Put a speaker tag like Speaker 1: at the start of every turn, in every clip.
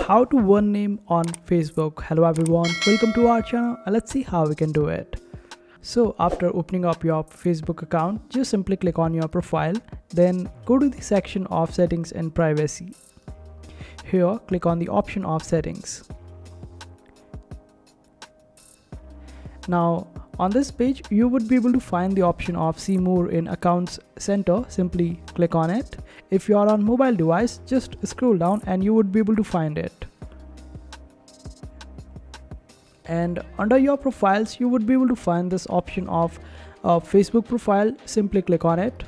Speaker 1: How to one name on Facebook. Hello everyone, welcome to our channel and let's see how we can do it. So after opening up your Facebook account, just simply click on your profile, then go to the section of settings and privacy. Here click on the option of settings. Now on this page you would be able to find the option of see more in accounts center. Simply click on it. If you are on mobile device, just scroll down and you would be able to find it. And under your profiles you would be able to find this option of Facebook profile. Simply click on it,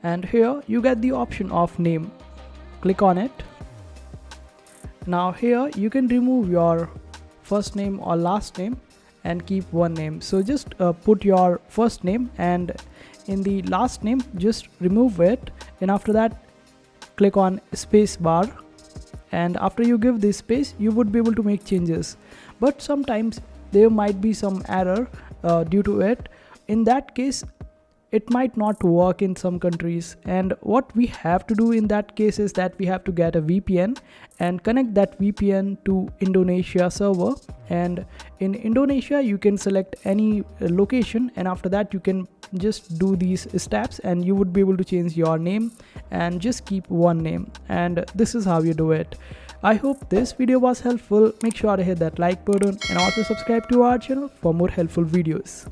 Speaker 1: and here you get the option of name. Click on it. Now here you can remove your first name or last name and keep one name. So just put your first name, and in the last name just remove it, and after that click on space bar, and after you give this space you would be able to make changes, but sometimes there might be some error due to it. In that case it might not work in some countries, and what we have to do in that case is that we have to get a VPN and connect that VPN to Indonesia server, and in Indonesia you can select any location, and after that you can just do these steps and you would be able to change your name and just keep one name. And this is how you do it. I hope this video was helpful. Make sure to hit that like button and also subscribe to our channel for more helpful videos.